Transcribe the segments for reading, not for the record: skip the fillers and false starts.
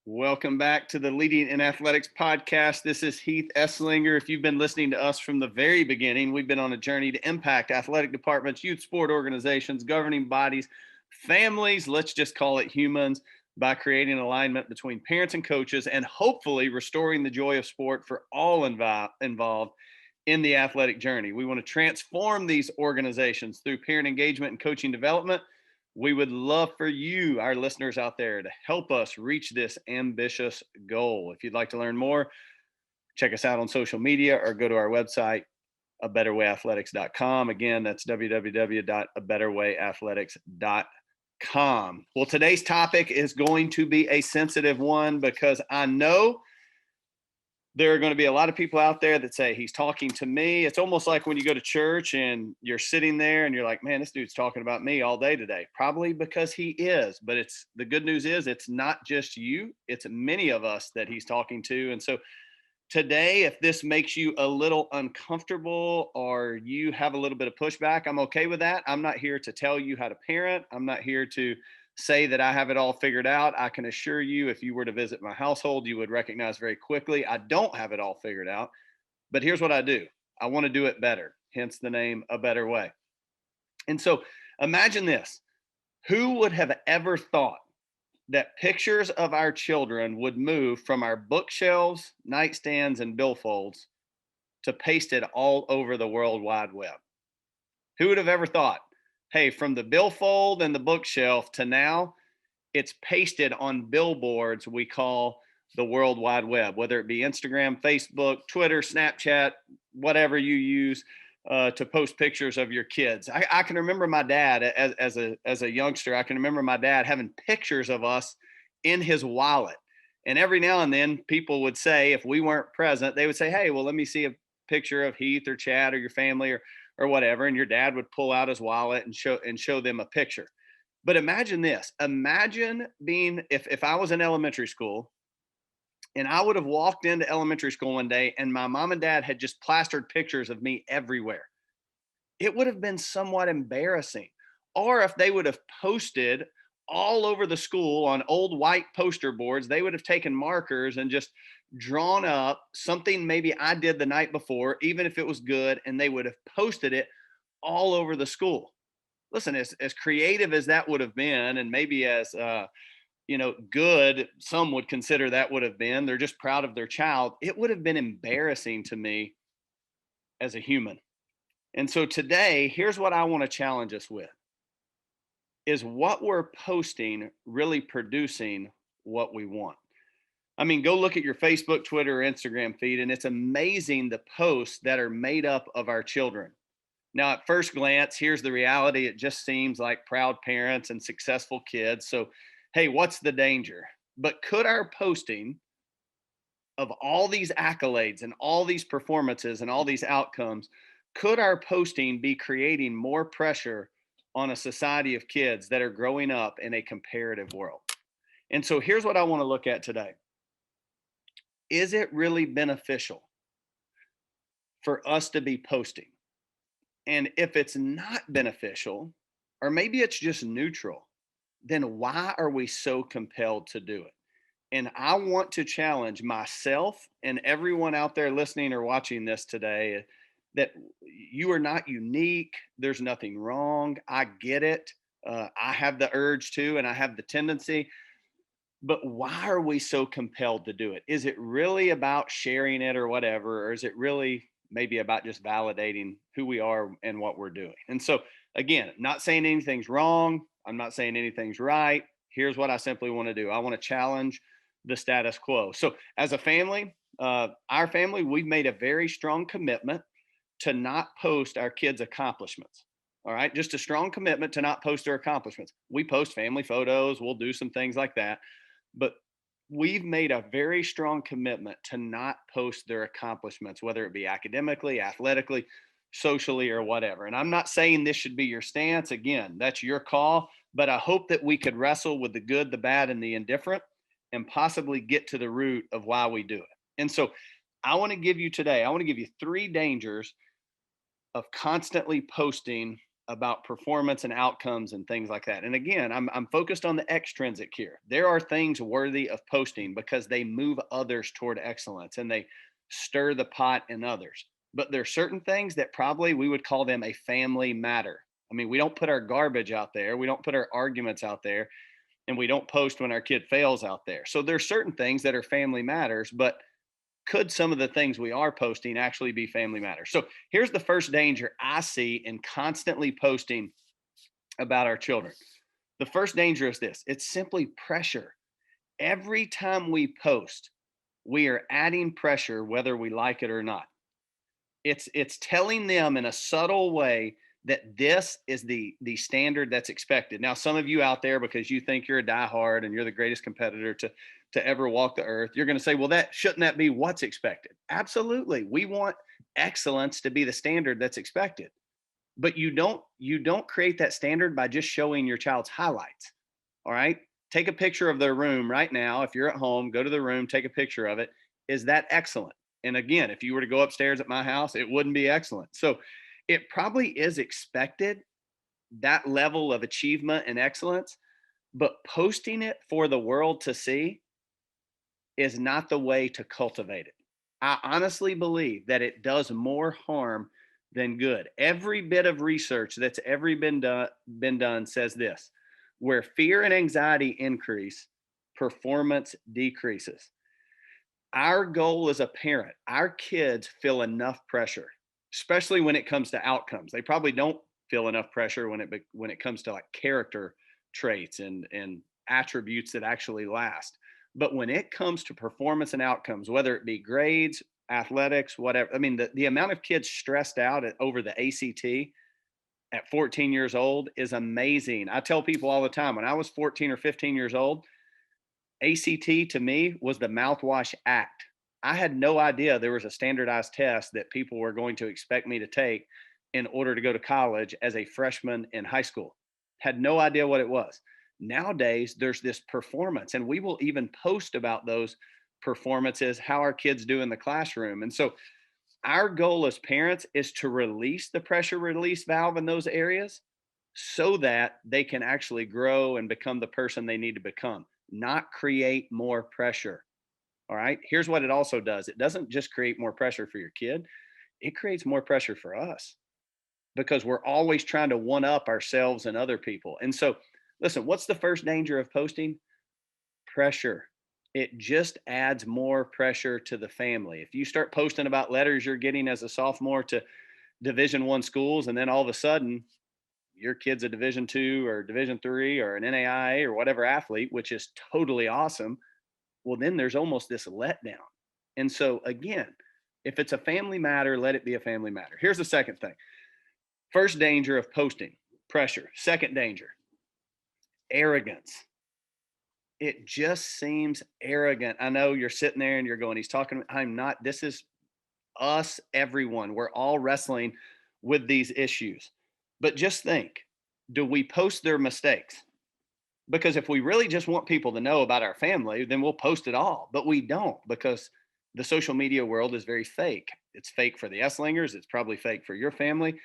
Welcome back to the Leading in Athletics podcast. This is Heath Esslinger. If you've been listening to us from the very beginning, we've been on a journey to impact athletic departments, youth sport organizations, governing bodies, families, let's just call it humans, by creating alignment between parents and coaches and hopefully restoring the joy of sport for all involved in the athletic journey. We want to transform these organizations through parent engagement and coaching development. We would love for you, our listeners out there, to help us reach this ambitious goal. If you'd like to learn more, check us out on social media or go to our website, abetterwayathletics.com. Again, that's www.abetterwayathletics.com. Well, today's topic is going to be a sensitive one because I know there are going to be a lot of people out there that say he's talking to me. It's almost like when you go to church and you're sitting there and you're like, man, this dude's talking about me all day today. Probably because he is, but the good news is it's not just you. It's many of us that he's talking to. And so today, if this makes you a little uncomfortable or you have a little bit of pushback, I'm okay with that. I'm not here to tell you how to parent. I'm not here to say that I have it all figured out. I can assure you, if you were to visit my household, you would recognize very quickly I don't have it all figured out. But here's what I do. I want to do it better, hence the name A Better Way. And so imagine this. Who would have ever thought that pictures of our children would move from our bookshelves, nightstands, and billfolds to pasted all over the World Wide Web? Who would have ever thought, hey, from the billfold and the bookshelf to now, it's pasted on billboards we call the World Wide Web, whether it be Instagram, Facebook, Twitter, Snapchat, whatever you use to post pictures of your kids. I can remember my dad as a youngster. I can remember my dad having pictures of us in his wallet. And every now and then people would say, if we weren't present, they would say, hey, well, let me see a picture of Heath or Chad or your family or whatever. And your dad would pull out his wallet and show them a picture. But imagine this. Imagine being, if I was in elementary school and I would have walked into elementary school one day and my mom and dad had just plastered pictures of me everywhere. It would have been somewhat embarrassing. Or if they would have posted all over the school on old white poster boards, they would have taken markers and just drawn up something maybe I did the night before, even if it was good, and they would have posted it all over the school. Listen, as creative as that would have been, and maybe as good some would consider that would have been, they're just proud of their child. It would have been embarrassing to me as a human. And so today, here's what I want to challenge us with. Is what we're posting really producing what we want? I mean, go look at your Facebook, Twitter, or Instagram feed, and it's amazing the posts that are made up of our children. Now, at first glance, here's the reality. It just seems like proud parents and successful kids. So, hey, what's the danger? But could our posting of all these accolades and all these performances and all these outcomes, could our posting be creating more pressure on a society of kids that are growing up in a comparative world? And so here's what I want to look at today. Is it really beneficial for us to be posting? And if it's not beneficial, or maybe it's just neutral, then why are we so compelled to do it? And I want to challenge myself and everyone out there listening or watching this today that you are not unique. There's nothing wrong. I get it. I have the urge to, and I have the tendency. But why are we so compelled to do it? Is it really about sharing it or whatever? Or is it really maybe about just validating who we are and what we're doing? And so, again, not saying anything's wrong. I'm not saying anything's right. Here's what I simply want to do. I want to challenge the status quo. So as a family, our family, we've made a very strong commitment to not post our kids' accomplishments. All right. Just a strong commitment to not post their accomplishments. We post family photos. We'll do some things like that. But we've made a very strong commitment to not post their accomplishments, whether it be academically, athletically, socially, or whatever. And I'm not saying this should be your stance. Again, that's your call. But I hope that we could wrestle with the good, the bad, and the indifferent and possibly get to the root of why we do it. And so I want to give you 3 dangers of constantly posting about performance and outcomes and things like that. And again, I'm focused on the extrinsic here. There are things worthy of posting because they move others toward excellence and they stir the pot in others. But there are certain things that probably we would call them a family matter. I mean, we don't put our garbage out there, we don't put our arguments out there, and we don't post when our kid fails out there. So there's certain things that are family matters, but could some of the things we are posting actually be family matters? So here's the first danger I see in constantly posting about our children. The first danger is this: it's simply pressure. Every time we post, we are adding pressure, whether we like it or not. It's telling them in a subtle way that this is the standard that's expected. Now, some of you out there, because you think you're a diehard and you're the greatest competitor to ever walk the earth, you're going to say, well, that shouldn't that be what's expected? Absolutely. We want excellence to be the standard that's expected. But you don't create that standard by just showing your child's highlights. All right? Take a picture of their room right now. If you're at home, go to the room, take a picture of it. Is that excellent? And again, if you were to go upstairs at my house, it wouldn't be excellent. So it probably is expected, that level of achievement and excellence, but posting it for the world to see is not the way to cultivate it. I honestly believe that it does more harm than good. Every bit of research that's ever been done says this: where fear and anxiety increase, performance decreases. Our goal as a parent, our kids feel enough pressure, especially when it comes to outcomes. They probably don't feel enough pressure when it comes to like character traits and attributes that actually last. But when it comes to performance and outcomes, whether it be grades, athletics, whatever, I mean, the amount of kids stressed out over the ACT at 14 years old is amazing. I tell people all the time, when I was 14 or 15 years old, ACT to me was the mouthwash act. I had no idea there was a standardized test that people were going to expect me to take in order to go to college as a freshman in high school. Had no idea what it was. Nowadays, there's this performance, and we will even post about those performances, how our kids do in the classroom. And so, our goal as parents is to release the pressure release valve in those areas so that they can actually grow and become the person they need to become, not create more pressure. All right. Here's what it also does: it doesn't just create more pressure for your kid, it creates more pressure for us because we're always trying to one up ourselves and other people. And so, listen, what's the first danger of posting? Pressure. It just adds more pressure to the family. If you start posting about letters you're getting as a sophomore to Division 1 schools, and then all of a sudden your kid's a Division 2 or Division 3 or an NAIA or whatever athlete, which is totally awesome, well, then there's almost this letdown. And so, again, if it's a family matter, let it be a family matter. Here's the second thing: first danger of posting, pressure. Second danger, arrogance. It just seems arrogant. I know you're sitting there and you're going, he's talking. I'm not. This is us, everyone. We're all wrestling with these issues. But just think, do we post their mistakes? Because if we really just want people to know about our family, then we'll post it all. But we don't, because the social media world is very fake. It's fake for the Esslingers. It's probably fake for your family.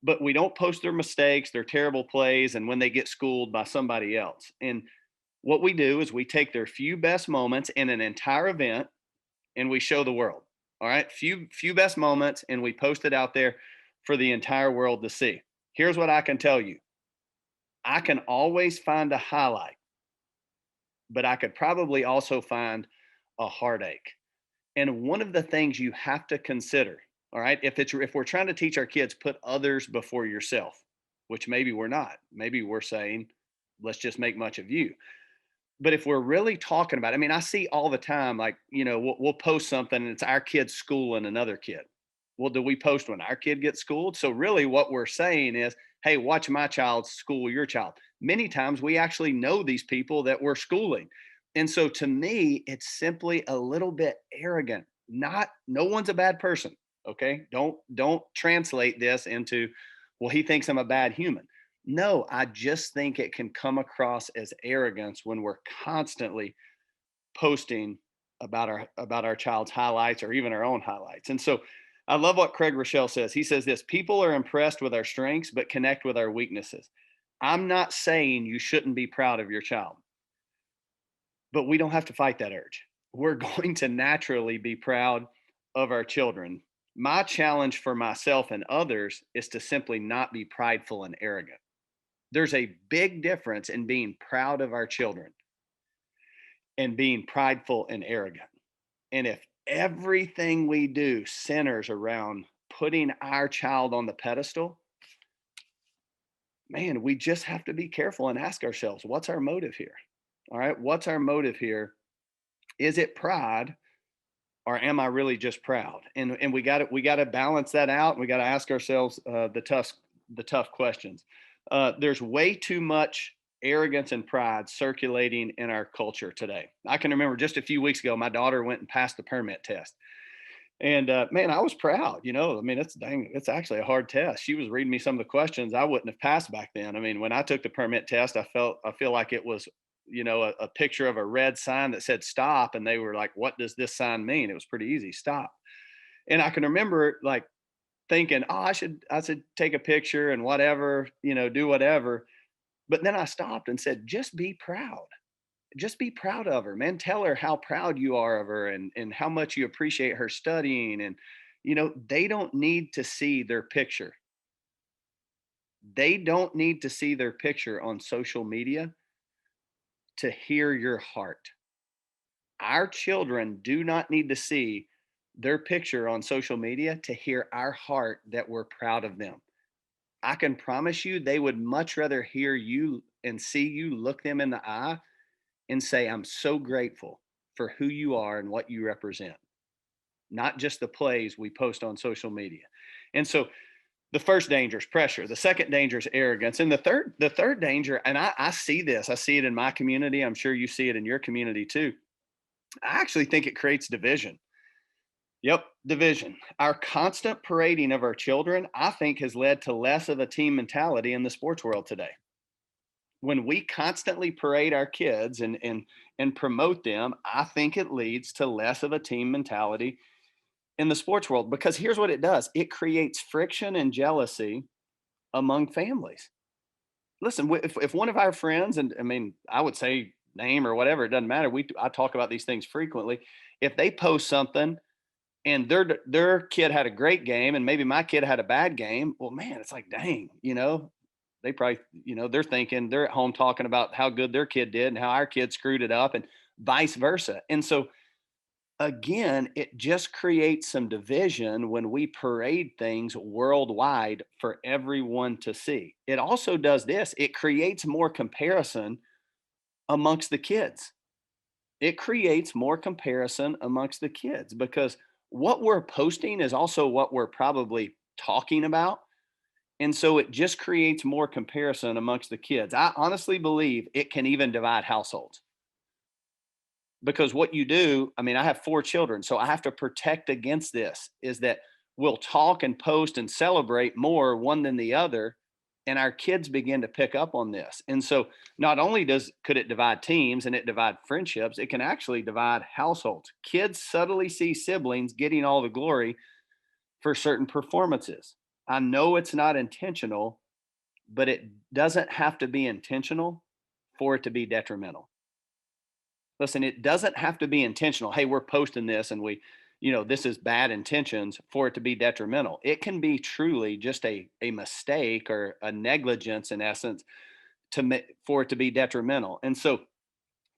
But we don't post their mistakes, their terrible plays, and when they get schooled by somebody else. And what we do is we take their few best moments in an entire event and we show the world. All right. Few best moments, and we post it out there for the entire world to see. Here's what I can tell you: I can always find a highlight, but I could probably also find a heartache. And one of the things you have to consider, all right, if we're trying to teach our kids put others before yourself, which maybe we're not, maybe we're saying let's just make much of you. But if we're really talking about, I mean, I see all the time, like, we'll post something and it's our kid schooling another kid. Well, do we post when our kid gets schooled? So really what we're saying is, hey, watch my child school your child. Many times we actually know these people that we're schooling. And so to me, it's simply a little bit arrogant. No one's a bad person. Okay. Don't translate this into, well, he thinks I'm a bad human. No, I just think it can come across as arrogance when we're constantly posting about our child's highlights or even our own highlights. And so I love what Craig Rochelle says. He says this: people are impressed with our strengths, but connect with our weaknesses. I'm not saying you shouldn't be proud of your child, but we don't have to fight that urge. We're going to naturally be proud of our children. My challenge for myself and others is to simply not be prideful and arrogant. There's a big difference in being proud of our children and being prideful and arrogant. And if everything we do centers around putting our child on the pedestal, man, we just have to be careful and ask ourselves, what's our motive here? All right, what's our motive here? Is it pride, or am I really just proud? And we got to balance that out. We got to ask ourselves the tough questions. There's way too much arrogance and pride circulating in our culture today. I can remember just a few weeks ago, my daughter went and passed the permit test. And man, I was proud. I mean, it's actually a hard test. She was reading me some of the questions I wouldn't have passed back then. I mean, when I took the permit test, I feel like it was, a picture of a red sign that said stop. And they were like, what does this sign mean? It was pretty easy, stop. And I can remember like thinking, oh, I should take a picture and whatever, do whatever. But then I stopped and said, just be proud. Just be proud of her, man. Tell her how proud you are of her, and how much you appreciate her studying. And, they don't need to see their picture. They don't need to see their picture on social media to hear your heart. Our children do not need to see their picture on social media to hear our heart that we're proud of them. I can promise you they would much rather hear you and see you look them in the eye and say, I'm so grateful for who you are and what you represent, not just the plays we post on social media. And so the first danger is pressure. The second danger is arrogance. And the third danger, and I see this, I see it in my community. I'm sure you see it in your community too. I actually think it creates division. Yep, division. Our constant parading of our children, I think, has led to less of a team mentality in the sports world today. When we constantly parade our kids and promote them, I think it leads to less of a team mentality in the sports world, because here's what it does: it creates friction and jealousy among families. Listen, if one of our friends, and I mean, I would say name or whatever, it doesn't matter. I talk about these things frequently. If they post something and their kid had a great game and maybe my kid had a bad game, well, man, it's like, dang, they probably, they're thinking, they're at home talking about how good their kid did and how our kid screwed it up, and vice versa. And so again, it just creates some division when we parade things worldwide for everyone to see. It also does this: it creates more comparison amongst the kids. It creates more comparison amongst the kids because what we're posting is also what we're probably talking about. And so it just creates more comparison amongst the kids. I honestly believe it can even divide households, because what you do, I mean, I have 4 children, so I have to protect against this, is that we'll talk and post and celebrate more one than the other, and our kids begin to pick up on this. And so not only could it divide teams and it divide friendships, it can actually divide households. Kids subtly see siblings getting all the glory for certain performances. I know it's not intentional, but it doesn't have to be intentional for it to be detrimental. Listen, it doesn't have to be intentional. Hey, we're posting this and this is bad intentions for it to be detrimental. It can be truly just a mistake or a negligence in essence for it to be detrimental. And so,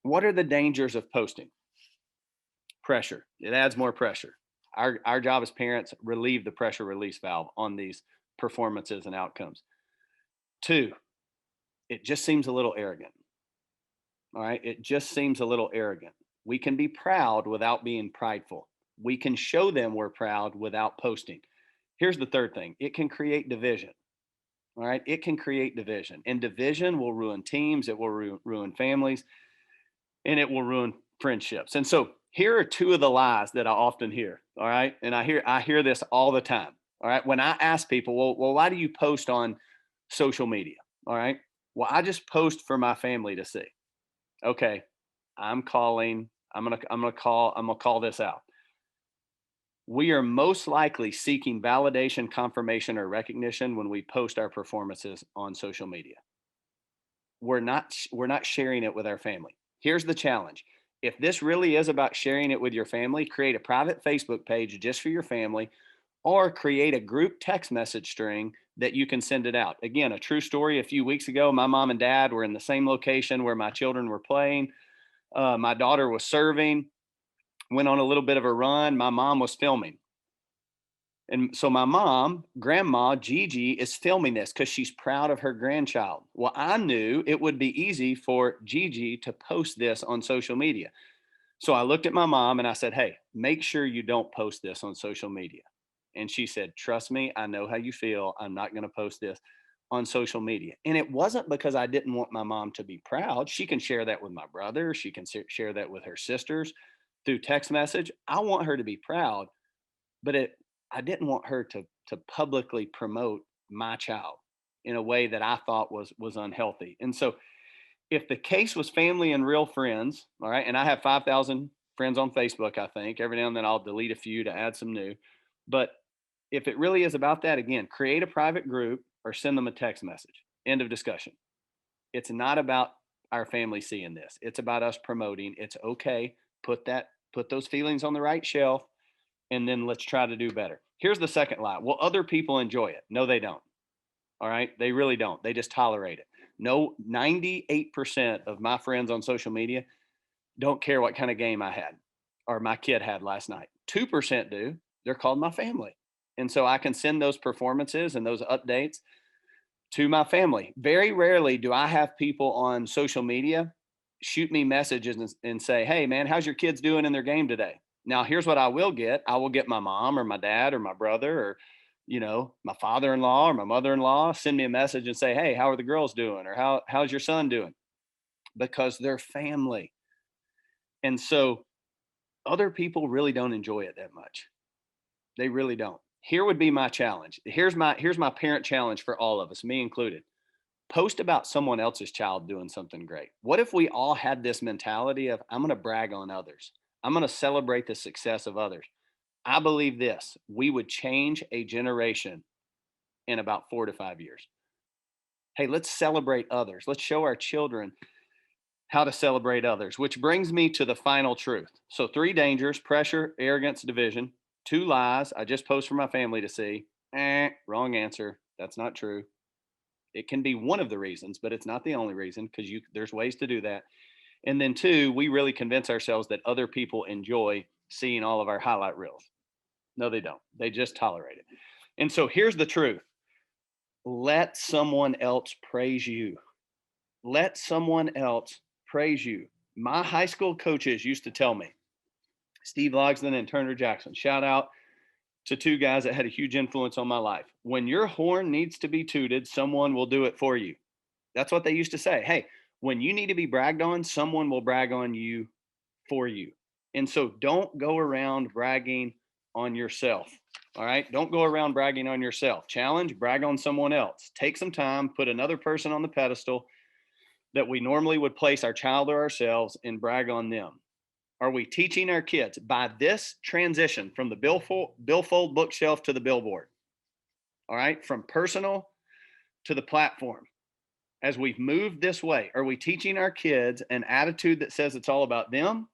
what are the dangers of posting? Pressure. It adds more pressure. Our job as parents, relieve the pressure release valve on these performances and outcomes. 2, it just seems a little arrogant. All right. It just seems a little arrogant. We can be proud without being prideful. We can show them we're proud without posting. Here's the third thing: it can create division. All right. It can create division, and division will ruin teams, it will ruin families, and it will ruin friendships. And so here are 2 of the lies that I often hear. All right. And I hear this all the time. All right. When I ask people, well, why do you post on social media? All right. Well, I just post for my family to see. Okay, I'm gonna call this out. We are most likely seeking validation, confirmation, or recognition when we post our performances on social media. We're not sharing it with our family. Here's the challenge. If this really is about sharing it with your family, create a private Facebook page just for your family, or create a group text message string that you can send it out. Again, a true story. A few weeks ago, my mom and dad were in the same location where my children were playing. My daughter was serving, went on a little bit of a run. My mom was filming. And so my mom, grandma Gigi, is filming this because she's proud of her grandchild. Well, I knew it would be easy for Gigi to post this on social media. So I looked at my mom and I said, "Hey, make sure you don't post this on social media." And she said, "Trust me, I know how you feel. I'm not going to post this on social media." And it wasn't because I didn't want my mom to be proud. She can share that with my brother. She can share that with her sisters through text message. I want her to be proud, but I didn't want her to publicly promote my child in a way that I thought was unhealthy. And so if the case was family and real friends, all right, and I have 5,000 friends on Facebook, I think every now and then I'll delete a few to add some new. But if it really is about that, again, create a private group or send them a text message. End of discussion. It's not about our family seeing this. It's about us promoting. It's okay. Put those feelings on the right shelf, and then let's try to do better. Here's the second lie. Well, other people enjoy it. No, they don't. All right. They really don't. They just tolerate it. No, 98% of my friends on social media don't care what kind of game I had or my kid had last night. 2% do. They're called my family. And so I can send those performances and those updates to my family. Very rarely do I have people on social media shoot me messages and say, "Hey, man, how's your kids doing in their game today?" Now, here's what I will get. I will get my mom or my dad or my brother or, my father-in-law or my mother-in-law send me a message and say, "Hey, how are the girls doing?" Or how's your son doing? Because they're family. And so other people really don't enjoy it that much. They really don't. Here would be my challenge. Here's my parent challenge for all of us, me included. Post about someone else's child doing something great. What if we all had this mentality of, I'm going to brag on others? I'm going to celebrate the success of others. I believe this, we would change a generation in about 4 to 5 years. Hey, let's celebrate others. Let's show our children how to celebrate others, which brings me to the final truth. So, 3 dangers: pressure, arrogance, division. 2 lies I just post for my family to see. Wrong answer. That's not true. It can be one of the reasons, but it's not the only reason because there's ways to do that. And then 2, we really convince ourselves that other people enjoy seeing all of our highlight reels. No, they don't. They just tolerate it. And so here's the truth. Let someone else praise you. Let someone else praise you. My high school coaches used to tell me, Steve Logsdon and Turner Jackson, shout out to 2 guys that had a huge influence on my life. When your horn needs to be tooted, someone will do it for you. That's what they used to say. Hey, when you need to be bragged on, someone will brag on you for you. And so don't go around bragging on yourself. All right. Don't go around bragging on yourself. Challenge, brag on someone else. Take some time, put another person on the pedestal that we normally would place our child or ourselves and brag on them. Are we teaching our kids by this transition from the Billfold bookshelf to the billboard? All right. From personal to the platform. As we've moved this way, are we teaching our kids an attitude that says it's all about them?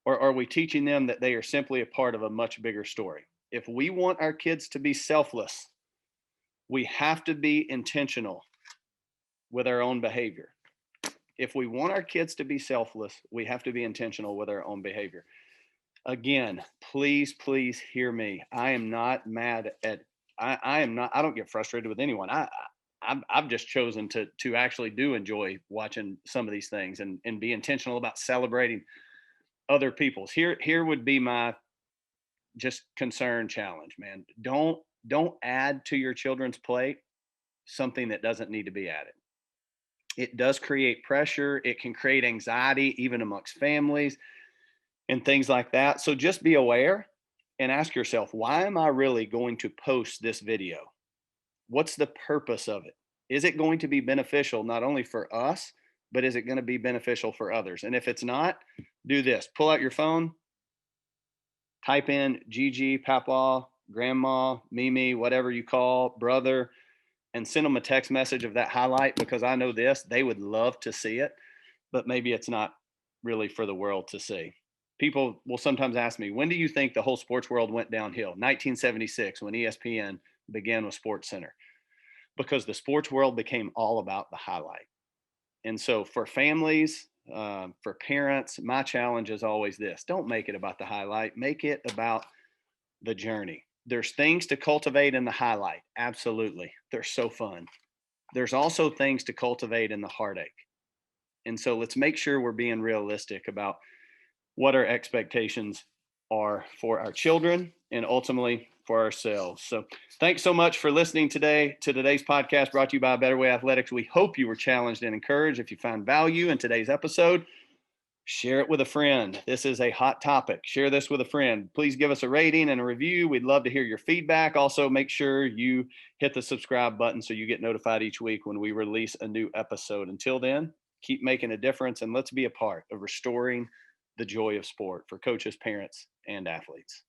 Or are we teaching them that they are simply a part of a much bigger story? If we want our kids to be selfless, we have to be intentional with our own behavior. If we want our kids to be selfless, we have to be intentional with our own behavior. Again, please, please hear me. I am not mad at, I am not, I don't get frustrated with anyone. I've just chosen to actually do enjoy watching some of these things and be intentional about celebrating other people's. Here would be my just concern challenge, man. Don't add to your children's plate something that doesn't need to be added. It does create pressure. It can create anxiety even amongst families and things like that. So just be aware and ask yourself, why am I really going to post this video? What's the purpose of it? Is it going to be beneficial not only for us, but is it going to be beneficial for others? And if it's not, do this. Pull out your phone, type in Gigi, Papa, Grandma, Mimi, whatever you call, brother, and send them a text message of that highlight, because I know this, they would love to see it, but maybe it's not really for the world to see. People will sometimes ask me, when do you think the whole sports world went downhill? 1976, when ESPN began with Sports Center, because the sports world became all about the highlight. And so for families, for parents, my challenge is always this: don't make it about the highlight, make it about the journey. There's things to cultivate in the highlight. Absolutely. They're so fun. There's also things to cultivate in the heartache. And so let's make sure we're being realistic about what our expectations are for our children and ultimately for ourselves. So thanks so much for listening today to today's podcast brought to you by Better Way Athletics. We hope you were challenged and encouraged. If you found value in today's episode, share it with a friend. This is a hot topic. Share this with a friend. Please give us a rating and a review. We'd love to hear your feedback. Also, make sure you hit the subscribe button so you get notified each week when we release a new episode. Until then, keep making a difference, and let's be a part of restoring the joy of sport for coaches, parents, and athletes.